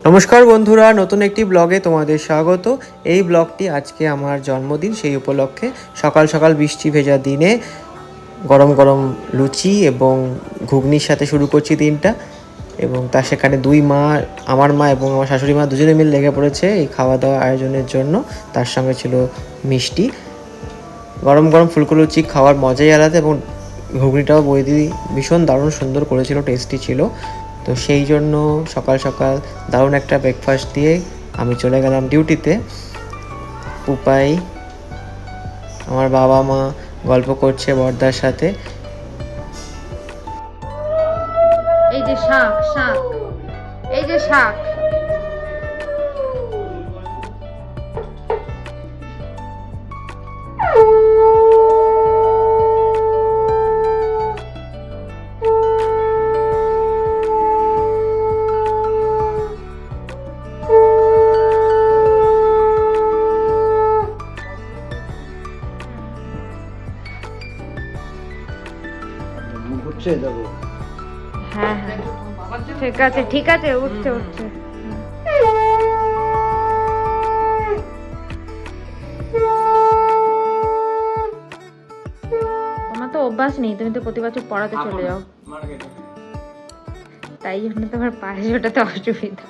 নমস্কার বন্ধুরা, নতুন একটি ব্লগে তোমাদের স্বাগত। এই ব্লগটি আজকে আমার জন্মদিন, সেই উপলক্ষে সকাল সকাল বৃষ্টি ভেজা দিনে গরম গরম লুচি এবং ঘুগনির সাথে শুরু করছি দিনটা। এবং তার সেখানে দুই মা, আমার মা এবং আমার শাশুড়ি মা দুজনে মিলে লেগে পড়েছে এই খাওয়া দাওয়া আয়োজনের জন্য। তার সঙ্গে ছিল মিষ্টি। গরম গরম ফুলকো লুচি খাওয়ার মজাই আলাদা, এবং ঘুগনিটাও বৌদি ভীষণ দারুণ সুন্দর করেছিল, টেস্টি ছিল। তো সেই জন্য সকাল সকাল দারুণ একটা ব্রেকফাস্ট দিয়ে আমি চলে গেলাম ডিউটিতে। পুপাই, আমার বাবা মা গল্প করছে বর্দার সাথে। এই যে শাক, এই যে শাক। হ্যাঁ হ্যাঁ, ঠিক আছে, উঠছে। তোমার তো অভ্যাস নেই, তুমি তো প্রতি বছর পড়াতে চলে যাও, তাই জন্য তোমার পাশে ওটাতে অসুবিধা।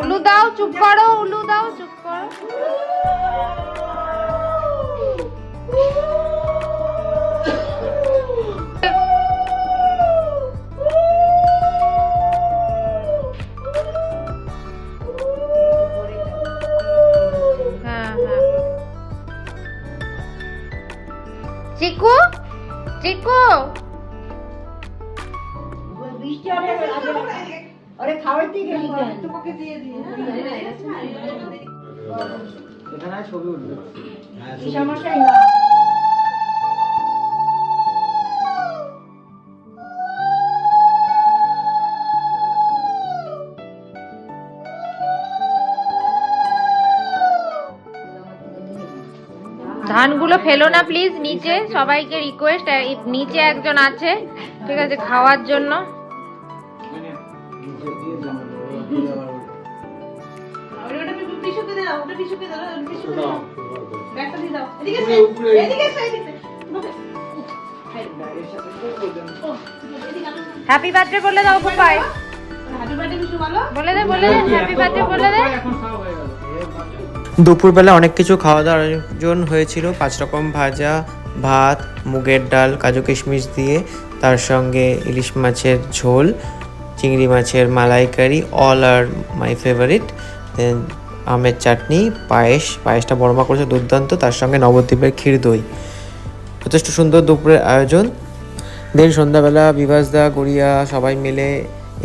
উলু দাও, চুপ করো, উলু দাও, চুপ করো। হ্যাঁ হ্যাঁ, চিকু চিকু अरे खावती गेली তোমাকে দিয়ে দিই। এখানে ছবি উঠবে। समस्या ना ধানগুলো ফেলো না প্লিজ নিচে, সবাইকে রিকোয়েস্ট। নিচে একজন আছে, ঠিক আছে, খাওয়ার জন্য। হ্যাপি বার্থডে বলে দাও পুপাই, বলে দে হ্যাপি বার্থডে বলে দে। দুপুরবেলা অনেক কিছু খাওয়া দাওয়ার আয়োজন হয়েছিল। 5 রকম ভাজা, ভাত, মুগের ডাল, কাজু কিশমিশ দিয়ে, তার সঙ্গে ইলিশ মাছের ঝোল, চিংড়ি মাছের মালাইকারি, অল আর মাই ফেভারিট। দেন আমের চাটনি, পায়েসটা বড়মা করেছে দুর্দান্ত, তার সঙ্গে নবদ্বীপের ক্ষীর দই। যথেষ্ট সুন্দর দুপুরের আয়োজন। দেন সন্ধ্যাবেলা বিভাসদা, গড়িয়া সবাই মিলে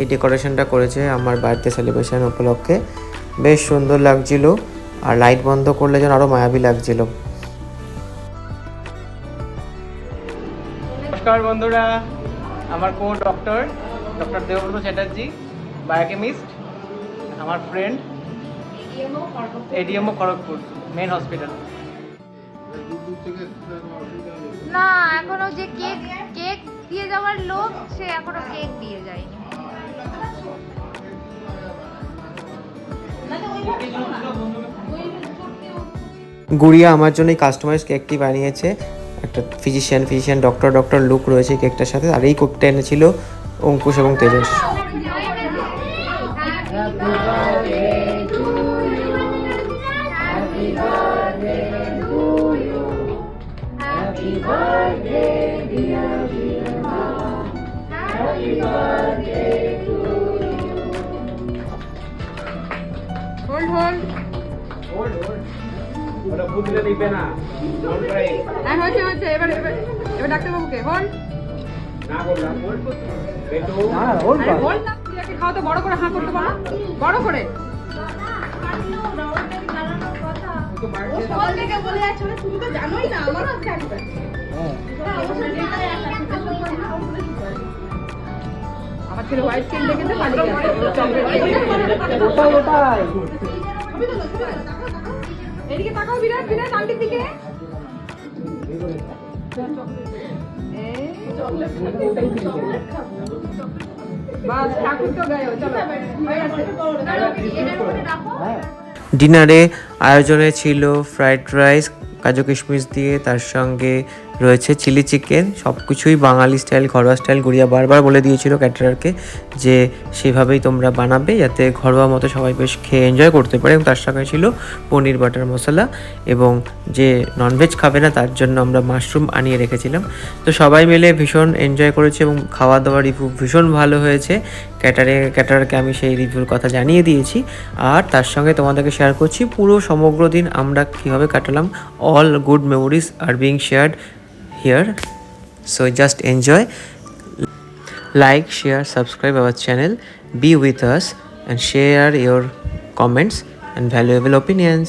এই ডেকোরেশনটা করেছে আমার বার্থডে সেলিব্রেশন উপলক্ষে। বেশ সুন্দর লাগছিল, আর লাইট বন্ধ করলে যেন আরও মায়াবী লাগছিল। নমস্কার বন্ধুরা, আমার ডক্টর দেবব্রত চ্যাটার্জি, বায়োকেমিস্ট, আমার ফ্রেন্ড, এডিএমও খড়গপুর মেন হসপিটাল। না, এখনো যে কেক দিয়ে যাওয়ার লোক, সে এখনো কেক দিয়ে যায়নি। গুড়িয়া আমার জন্য এই কাস্টমাইজ কেকটি বানিয়েছে। একটা ফিজিশিয়ান ডক্টর লুক রয়েছে কেকটার সাথে। আর এই কেকটা এনেছিল অঙ্কুশ এবং তেজস। ওটা বুঝলে দিবে না, হয়েছে এবার ডাক্তারবাবুকে হল না বললাম খাওয়া তো বড় করে হাঁ করতে পারো, বড় করে। তুমি তো জানোই না আমার আমার ছেলে হোয়াইট কেক দেখেছে, এদিকে তাকাও, বিরাট আন্টির দিকে। বাস ঠাকুর তো গায়ে চলো হয়ে গেছে। ডিনারে আয়োজনে ছিল ফ্রাইড রাইস কাজু কিশমিশ দিয়ে, তার সঙ্গে রয়েছে চিলি চিকেন, সব কিছুই বাঙালি স্টাইল, ঘরোয়া স্টাইল। গুড়িয়া বারবার বলে দিয়েছিল ক্যাটারারকে যে সেভাবেই তোমরা বানাবে যাতে ঘরোয়া মতো সবাই বেশ খেয়ে এনজয় করতে পারে। এবং তার সঙ্গে ছিল পনির বাটার মশলা, এবং যে ননভেজ খাবে না তার জন্য আমরা মাশরুম আনিয়ে রেখেছিলাম। তো সবাই মিলে ভীষণ এনজয় করেছে এবং খাওয়া দাওয়ার রিভিউ ভীষণ ভালো হয়েছে। ক্যাটারারকে আমি সেই রিভিউর কথা জানিয়ে দিয়েছি। আর তার সঙ্গে তোমাদেরকে শেয়ার করছি পুরো সমগ্র দিন আমরা কীভাবে কাটালাম। All good memories are being shared here, so just enjoy, like, share, subscribe our channel, be with us and share your comments and valuable opinions.